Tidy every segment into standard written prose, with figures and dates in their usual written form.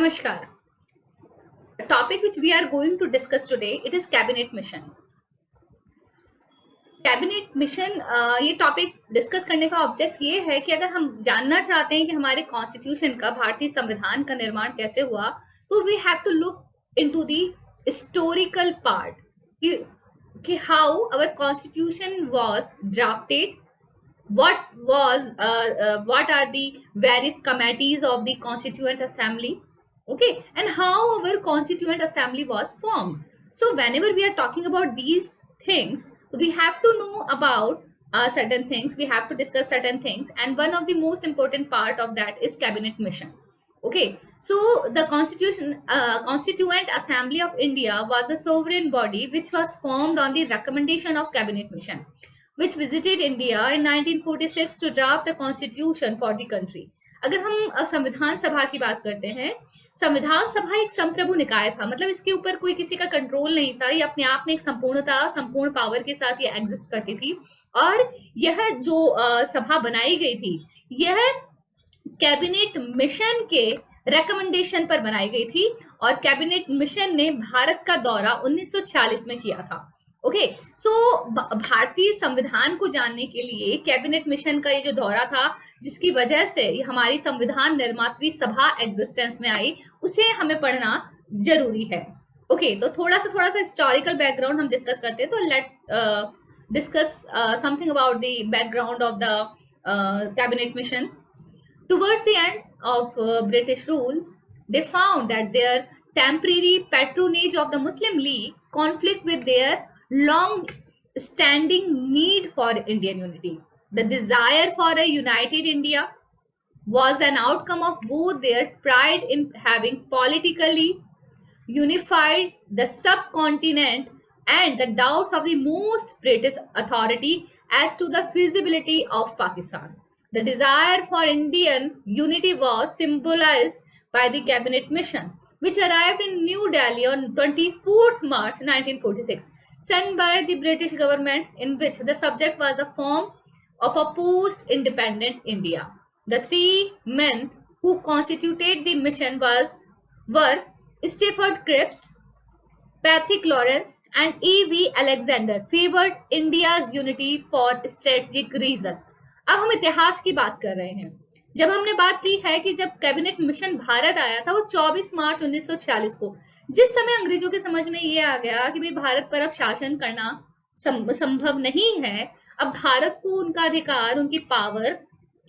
Namaskar. The topic which we are going to discuss today, it is cabinet mission. Cabinet mission ये topic discuss करने का object ये है कि अगर हम जानना चाहते हैं कि हमारे कॉन्स्टिट्यूशन का, भारतीय संविधान का निर्माण कैसे हुआ, तो we have to look into the historical part कि how our constitution was drafted, what are the various committees of the constituent assembly, okay, and how our constituent assembly was formed. So whenever we are talking about these things, we have to know about certain things, we have to discuss certain things, and one of the most important part of that is cabinet mission. Okay, so the constituent assembly of India was a sovereign body which was formed on the recommendation of cabinet mission, which visited India in 1946 to draft a constitution for the country. अगर हम संविधान सभा की बात करते हैं, संविधान सभा एक संप्रभु निकाय था, मतलब इसके ऊपर कोई किसी का कंट्रोल नहीं था, ये अपने आप में एक संपूर्ण पावर के साथ ये एग्जिस्ट करती थी। और यह जो सभा बनाई गई थी, यह कैबिनेट मिशन के रेकमेंडेशन पर बनाई गई थी, और कैबिनेट मिशन ने भारत का दौरा 1946 में किया था। ओके, सो भारतीय संविधान को जानने के लिए कैबिनेट मिशन का ये जो दौरा था, जिसकी वजह से हमारी संविधान निर्मात्री सभा एग्जिस्टेंस में आई, उसे हमें पढ़ना जरूरी है। ओके, तो थोड़ा सा हिस्टोरिकल बैकग्राउंड हम डिस्कस करते हैं। तो let discuss something about the background of the cabinet mission. Towards the end of British rule, they found that their temporary patronage of the Muslim League conflict with their long-standing need for Indian unity. The desire for a united India was an outcome of both their pride in having politically unified the subcontinent and the doubts of the most British authority as to the feasibility of Pakistan. The desire for Indian unity was symbolized by the cabinet mission, which arrived in New Delhi on 24th March 1946, sent by the British government, in which the subject was the form of a post-independent India. The three men who constituted the mission were Stafford Cripps, Patrick Lawrence, and E.V. Alexander, favored India's unity for strategic reason. अब हम इतिहास की बात कर रहे हैं। जब हमने बात की है कि जब कैबिनेट मिशन भारत आया था, वो 24 मार्च 1946 को, जिस समय अंग्रेजों के समझ में ये आ गया कि भाई भारत पर अब शासन करना संभव नहीं है, अब भारत को उनका अधिकार, उनकी पावर,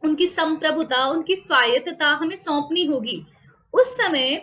उनकी संप्रभुता, उनकी स्वायत्तता हमें सौंपनी होगी। उस समय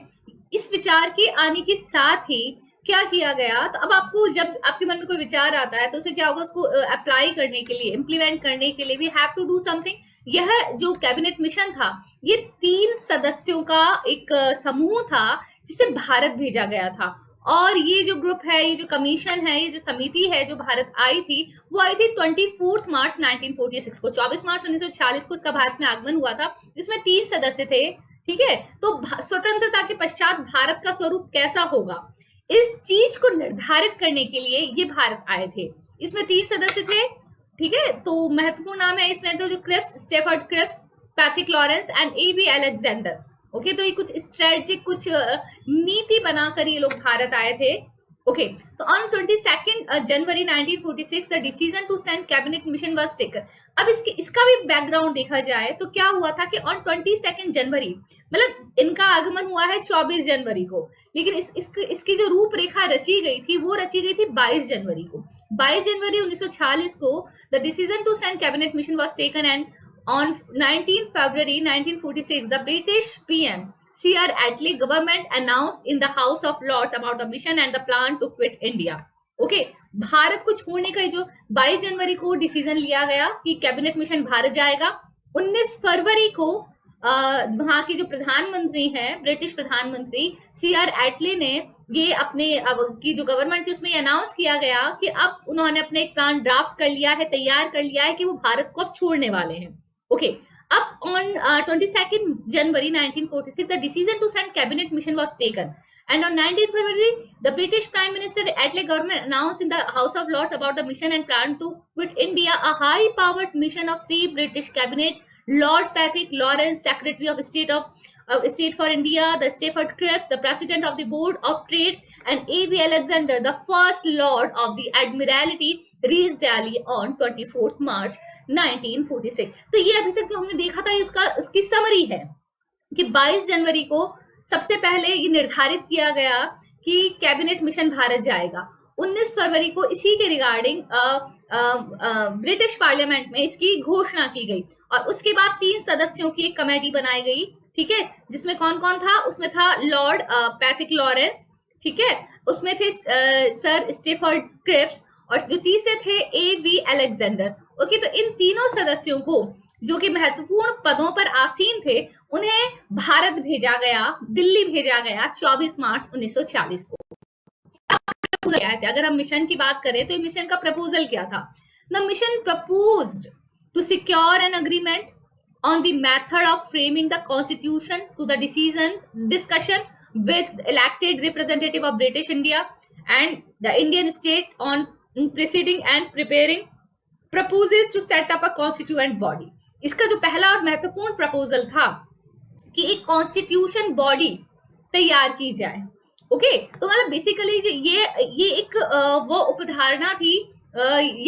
इस विचार के आने के साथ ही क्या किया गया, तो अब आपको जब आपके मन में कोई विचार आता है तो उसे क्या होगा, उसको अप्लाई करने के लिए, इम्प्लीमेंट करने के लिए we have to do something. यह जो कैबिनेट मिशन था, ये 3 सदस्यों का एक समूह था जिसे भारत भेजा गया था। और ये जो ग्रुप है, ये जो कमीशन है, ये जो समिति है जो भारत आई थी, वो आई थी 24 मार्च 1946 को। 24 मार्च 1946 को इसका भारत में आगमन हुआ था, जिसमें 3 सदस्य थे। ठीक है, तो स्वतंत्रता के पश्चात भारत का स्वरूप कैसा होगा, इस चीज को निर्धारित करने के लिए ये भारत आए थे। इसमें 3 सदस्य थे। ठीक है, तो महत्वपूर्ण नाम है इसमें तो जो Cripps, Stafford Cripps, Patrick Lawrence and E.V. Alexander. Okay, तो ये कुछ स्ट्रेटेजिक, कुछ नीति बनाकर ये लोग भारत आए थे। ओके, तो on 22 January 1946 the decision to send cabinet mission was taken. अब इसका भी बैकग्राउंड देखा जाए तो क्या हुआ था कि ऑन 22 जनवरी, मतलब इनका आगमन हुआ है 24 जनवरी को, लेकिन इसकी जो रूपरेखा रची गई थी, वो रची गई थी 22 जनवरी को। 22 जनवरी 1946 को the decision to send cabinet mission was taken, and on 19 February 1946 the British PM C.R. Attlee government announced in the House of Lords about the mission and the plan to quit India. Okay, Bharat को छोड़ने का जो 22 जनवरी को decision लिया गया कि cabinet mission Bharat जाएगा। 19 फरवरी को वहां के जो प्रधानमंत्री हैं, ब्रिटिश प्रधानमंत्री C.R. एटली ने ये अपने अब की जो गवर्नमेंट थी उसमें ये अनाउंस किया गया कि अब उन्होंने अपने एक प्लान ड्राफ्ट कर लिया है, तैयार कर लिया है कि वो भारत को अब छोड़ने वाले हैं। Okay, up on 22nd January 1946 the decision to send cabinet mission was taken, and on 19th February the British Prime Minister Attlee government announced in the House of Lords about the mission and plan to quit India. A high powered mission of 3 British cabinet Lord Patrick Lawrence, Secretary of State for India, the Stafford Cripps, the President of the Board of Trade, and A.V. Alexander, the First Lord of the Admiralty, reached Delhi on 24th March 1946. तो ये अभी तक जो हमने देखा था उसकी summary है कि 22 जनवरी को सबसे पहले ये निर्धारित किया गया कि कैबिनेट मिशन भारत जाएगा। 19 फरवरी को इसी के रिगार्डिंग ब्रिटिश पार्लियामेंट में इसकी घोषणा की गई और उसके बाद 3 सदस्यों की एक कमेटी बनाई गई, ठीक है, जिसमें कौन कौन था? उसमें था लॉर्ड पैट्रिक लॉरेंस, ठीक है, उसमें थे सर स्टेफर्ड क्रिप्स और जो तीसरे थे A.V. अलेक्जेंडर। ओके, तो इन तीनों सदस्यों को जो कि महत्वपूर्ण पदों पर आसीन थे उन्हें भारत भेजा गया, दिल्ली भेजा गया 24 मार्च 1940 को। अगर हम मिशन की बात करें तो मिशन का प्रपोजल क्या था? The mission proposed to secure an agreement on the method of framing the constitution to the discussion with elected representative of British India and the Indian state on proceeding and preparing proposes to set up a constituent body. इसका जो पहला और महत्वपूर्ण proposal था कि एक constitution body तैयार की जाए। ओके, तो मतलब बेसिकली ये एक वो उपधारणा थी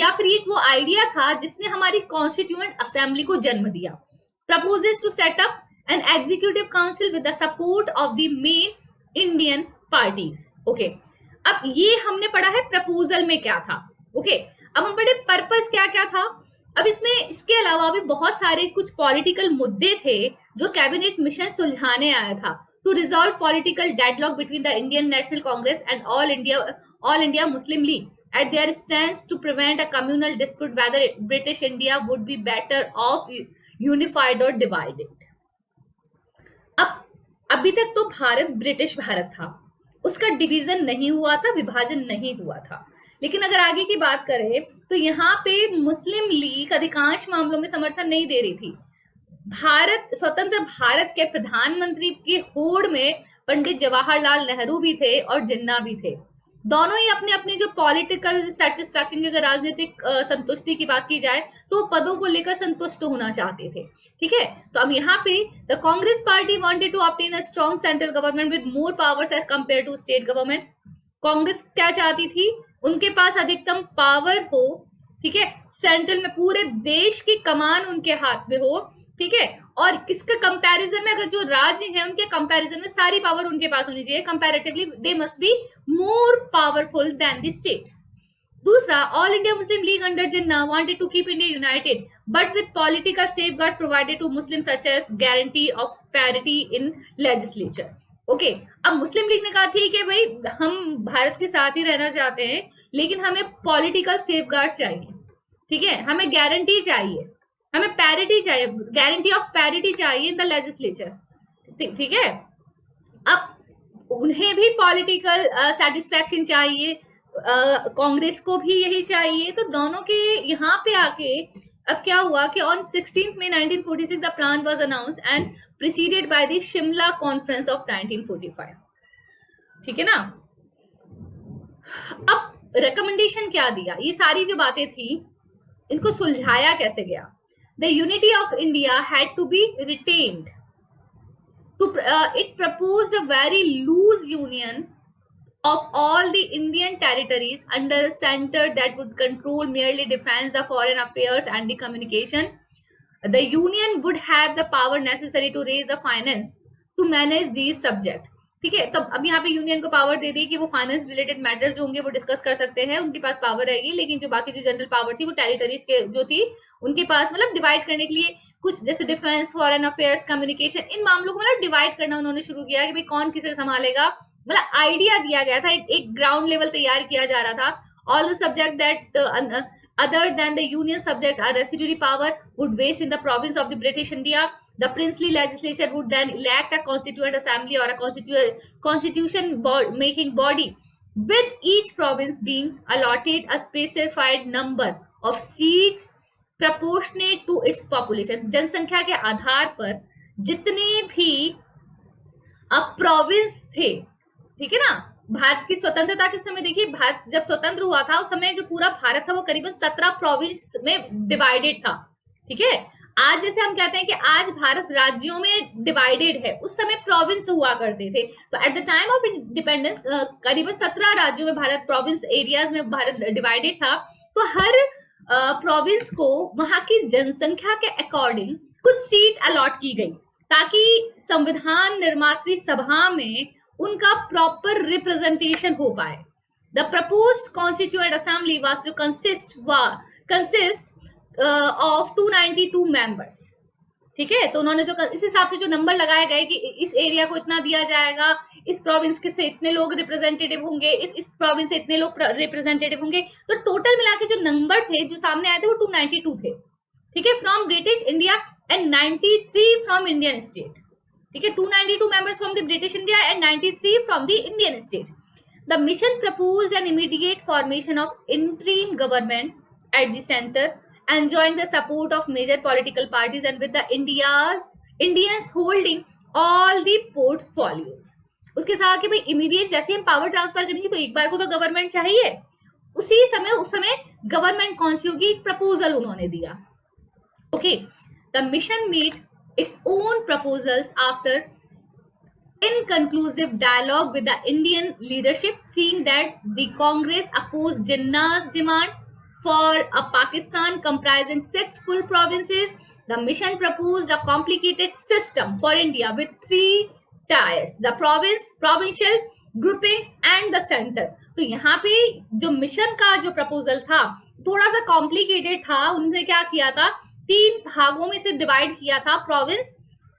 या फिर एक वो आइडिया था जिसने हमारी कॉन्स्टिट्यूएंट असेंबली को जन्म दिया। Proposes to set up an executive council with the support of the main Indian parties. Okay, अब ये हमने पढ़ा है प्रपोजल में क्या था। Okay, अब हम पढ़े पर्पस क्या क्या था। अब इसमें इसके अलावा भी बहुत सारे कुछ पॉलिटिकल मुद्दे थे जो कैबिनेट मिशन सुलझाने आया था। To resolve political deadlock between the Indian National Congress and All India Muslim League at their stance to prevent a communal dispute whether British India would be better off unified or divided. अब अभी तक तो Bharat British Bharat था, उसका division नहीं हुआ था, विभाजन नहीं हुआ था। लेकिन अगर आगे की बात करें तो यहाँ पे मुस्लिम लीग अधिकांश मामलों में समर्थन नहीं दे रही थी। स्वतंत्र भारत के प्रधानमंत्री की होड़ में पंडित जवाहरलाल नेहरू भी थे और जिन्ना भी थे। दोनों ही अपने अपने जो पॉलिटिकल सेटिस्फैक्शन की, अगर राजनीतिक संतुष्टि की बात की जाए तो पदों को लेकर संतुष्ट होना चाहते थे, ठीक है। तो अब यहाँ पे the Congress party wanted to obtain a strong central government with more powers as compare to state government. Congress क्या चाहती थी? उनके पास अधिकतम पावर हो, ठीक है, सेंट्रल में पूरे देश की कमान उनके हाथ में हो, ठीक है, और किसके कंपैरिजन में, अगर जो राज्य हैं उनके कंपैरिजन में सारी पावर उनके पास होनी चाहिए। Comparatively they must be more powerful than the states. दूसरा, All India Muslim League under Jinnah wanted to keep India united but with political safeguards provided to Muslim such as guarantee of parity in legislature. Okay, अब Muslim league ने कहा ठीक है भाई, हम भारत के साथ ही रहना चाहते हैं लेकिन हमें पॉलिटिकल सेफगार्ड चाहिए, ठीक है, हमें गारंटी चाहिए, हमें पैरिटी चाहिए, गारंटी ऑफ पैरिटी चाहिए इन द लेजिस्लेचर, ठीक है। अब उन्हें भी पॉलिटिकल सेटिस्फैक्शन चाहिए, कांग्रेस को भी यही चाहिए। तो दोनों के यहाँ पे आके अब क्या हुआ कि on 16 May 1946 the plan was announced and preceded by the Shimla conference of 1945, ठीक है ना। अब रिकमेंडेशन क्या दिया, ये सारी जो बातें थी इनको सुलझाया कैसे गया। The unity of India had to be retained. It proposed a very loose union of all the Indian territories under a center that would control merely defense, the foreign affairs and the communication. The union would have the power necessary to raise the finance to manage these subjects. ठीक है, तब अब यहाँ पे union को power दे दी कि वो finance related matters जो होंगे वो डिस्कस कर सकते हैं, उनके पास पावर रहेगी। लेकिन जो बाकी जो जनरल पावर थी वो टेरिटरीज के जो थी उनके पास, मतलब डिवाइड करने के लिए कुछ जैसे डिफेंस, फॉरेन अफेयर्स, कम्युनिकेशन, इन मामलों को मतलब डिवाइड करना उन्होंने शुरू किया कि भाई कौन किसे संभालेगा। मतलब आइडिया दिया गया था, एक ग्राउंड लेवल तैयार किया जा रहा था। All the subject that other than the union subject are residuary power would vest in the province of the British India. The princely legislature would then elect a constituent assembly or a constitution making body, with each province being allotted a specified number of seats proportionate to its population. जनसंख्या के आधार पर जितने भी अब province थे, ठीक है ना। भारत की स्वतंत्रता के समय देखिए, भारत जब स्वतंत्र हुआ था उस समय जो पूरा भारत था वो करीबन 17 प्रोविंस में डिवाइडेड था, ठीक है। आज जैसे हम कहते हैं कि आज भारत राज्यों में डिवाइडेड है, उस समय प्रोविंस हुआ करते थे। तो at the time of independence करीबन 17 राज्यों में भारत, प्रोविंस एरियाज में भारत डिवाइडेड था। तो हर प्रोविंस को वहां की जनसंख्या के अकॉर्डिंग कुछ सीट अलॉट की गई, ताकि संविधान निर्मात्री सभा में उनका प्रॉपर रिप्रेजेंटेशन हो पाए। The proposed constituent assembly was to consist of 292 members. ठीक है, तो उन्होंने जो इस हिसाब से जो नंबर लगाए गए कि इस एरिया को इतना दिया जाएगा, इस प्रोविंस के से इतने लोग रिप्रेजेंटेटिव होंगे, इस प्रोविंस से इतने लोग रिप्रेजेंटेटिव होंगे, तो टोटल मिला के जो नंबर थे जो सामने आए थे वो 292 थे। ठीक है, from British India and 93 from Indian state. ठीक है, 292 members from the British India and 93 from the Indian state. The mission proposed an immediate formation of interim government at the centre, enjoying the support of major political parties and with the Indians holding all the portfolios। उसके साथ कि भाई immediate जैसे हम power transfer करेंगे तो एक बार को तो गवर्नमेंट चाहिए, उस समय गवर्नमेंट कौन सी होगी, प्रपोजल उन्होंने दिया। Okay, the mission made its own proposals after inconclusive dialogue with the Indian leadership, seeing that the Congress opposed Jinnah's demand for a Pakistan comprising 6 full provinces. The mission proposed a complicated system for India with 3 tiers: the provincial, grouping and the center। तो यहाँ पे जो mission का जो proposal था थोड़ा सा complicated था। उन्होंने क्या किया था, 3 भागों में से डिवाइड किया था, province,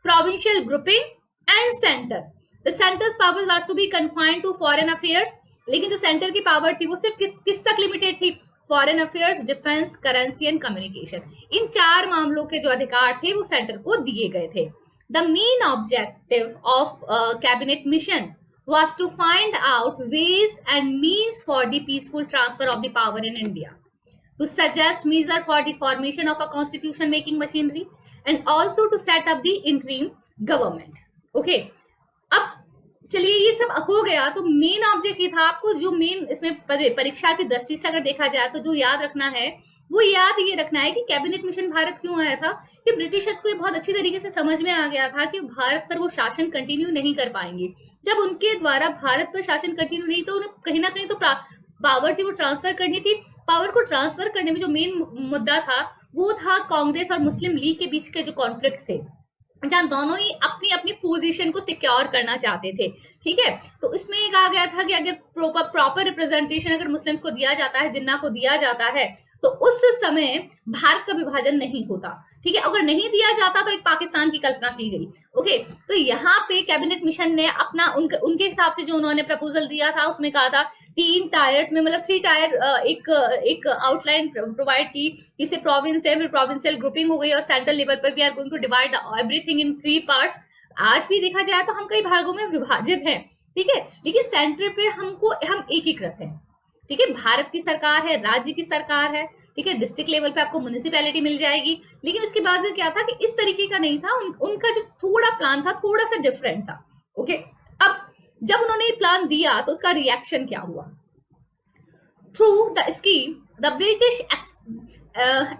provincial, grouping and centre. The centres power was to be confined to foreign affairs, लेकिन जो सेंटर की पावर थी वो सिर्फ किस तक लिमिटेड थी, foreign affairs, defence, currency and communication. इन 4 मामलों के जो अधिकार थे वो सेंटर को दिए गए थे। The main objective of cabinet mission was to find out ways and means for the peaceful transfer of the power in India, to suggest measures for the formation of a constitution making machinery and also to set up the interim government। Okay, अब चलिए ये सब हो गया। तो main object ये था, आपको जो मेन इसमें परीक्षा की दृष्टि से अगर देखा जाए तो जो याद रखना है वो ये रखना है कि कैबिनेट मिशन भारत क्यों आया था, कि ब्रिटिशर्स को ये बहुत अच्छी तरीके से समझ में आ गया था कि भारत पर वो शासन कंटिन्यू नहीं कर पाएंगे। जब उनके द्वारा भारत पर शासन कंटिन्यू नहीं, तो उन्हें कहीं ना कहीं तो पावर थी वो ट्रांसफर करनी थी। पावर को ट्रांसफर करने में जो मेन मुद्दा था वो था कांग्रेस और मुस्लिम लीग के बीच के जो कॉन्फ्लिक्ट थे, जहां दोनों ही अपनी अपनी पोजीशन को सिक्योर करना चाहते थे। ठीक है, तो इसमें कहा गया था कि अगर प्रॉपर रिप्रेजेंटेशन अगर मुस्लिम्स को दिया जाता है, जिन्ना को दिया जाता है, तो उस समय भारत का विभाजन नहीं होता। ठीक है, अगर नहीं दिया जाता तो एक पाकिस्तान की कल्पना की गई। ओके, तो यहाँ पे कैबिनेट मिशन ने अपना उनके हिसाब से जो उन्होंने प्रपोजल दिया था उसमें कहा था 3 टायर्स में, मतलब 3 टायर एक आउटलाइन प्रोवाइड की। इसे प्रोविंस है, फिर प्रोविंशियल ग्रुपिंग हो गई, और सेंट्रल लेवल पर we are going to divide everything in 3 parts. आज भी देखा जाए तो हम कई भागों में विभाजित हैं, ठीक है, लेकिन सेंटर पे हम एकीकृत हैं। ठीक है, भारत की सरकार है, राज्य की सरकार है, ठीक है, डिस्ट्रिक्ट लेवल पे आपको म्युनिसिपैलिटी मिल जाएगी। लेकिन उसके बाद में क्या था कि इस तरीके का नहीं था, उनका जो थोड़ा प्लान था थोड़ा सा डिफरेंट था। ओके, अब जब उन्होंने ये प्लान दिया तो उसका रिएक्शन क्या हुआ। Through the scheme the British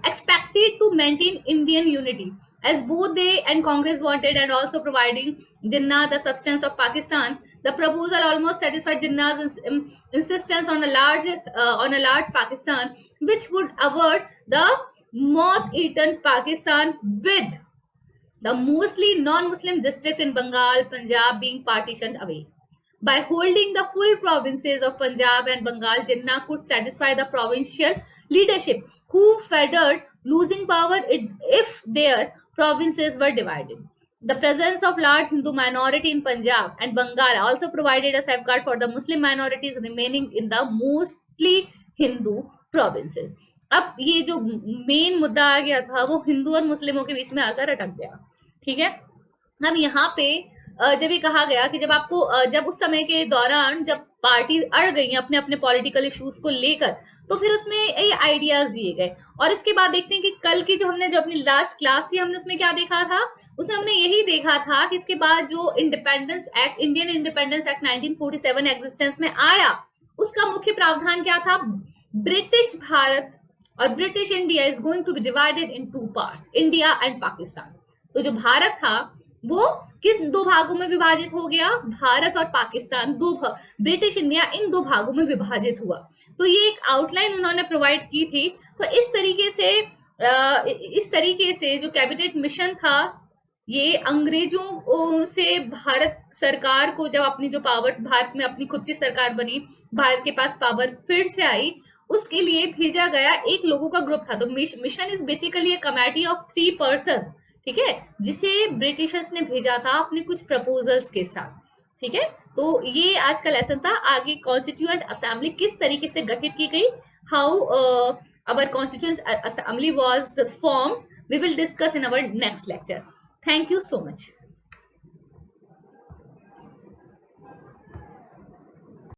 expected to maintain Indian unity, as both they and Congress wanted, and also providing Jinnah the substance of Pakistan. The proposal almost satisfied Jinnah's insistence on a large Pakistan, which would avert the moth-eaten Pakistan, with the mostly non-Muslim districts in Bengal, Punjab being partitioned away. By holding the full provinces of Punjab and Bengal, Jinnah could satisfy the provincial leadership, who feared losing power if their provinces were divided. The presence of large Hindu minority in Punjab and Bengal also provided a safeguard for the Muslim minorities remaining in the mostly Hindu provinces. अब ये जो main मुद्दा आ गया था वो हिंदू और मुस्लिमों के बीच में आकर अटक गया। ठीक है, अब यहाँ पे जब ये कहा गया कि जब उस समय के दौरान जब पार्टी अड़ गई अपने अपने पॉलिटिकल इश्यूज को लेकर, तो फिर उसमें ये आइडियाज दिए गए। और इसके बाद देखते हैं कि कल की जो अपनी लास्ट क्लास थी, हमने उसमें क्या देखा था, उसमें हमने यही देखा था कि इसके बाद जो independence act, Indian independence act 1947 existence में आया, उसका मुख्य प्रावधान क्या था, ब्रिटिश भारत और British India is going to be divided in 2 parts, India and Pakistan. तो जो भारत था वो किस 2 भागों में विभाजित हो गया, भारत और पाकिस्तान, ब्रिटिश इंडिया इन 2 भागों में विभाजित हुआ। तो ये एक आउटलाइन उन्होंने प्रोवाइड की थी। तो इस तरीके से जो कैबिनेट मिशन था, ये अंग्रेजों से भारत सरकार को, जब अपनी जो पावर, भारत में अपनी खुद की सरकार बनी, भारत के पास पावर फिर से आई, उसके लिए भेजा गया एक लोगों का ग्रुप था। तो mission is basically a committee of 3 person, ठीक है, जिसे ब्रिटिशर्स ने भेजा था अपने कुछ प्रपोजल्स के साथ, ठीक है। तो ये आज का लेसन था। आगे कॉन्स्टिट्यूएंट असेंबली किस तरीके से गठित की गई, how our constituent assembly was form, we will discuss in our next lecture. Thank you so much.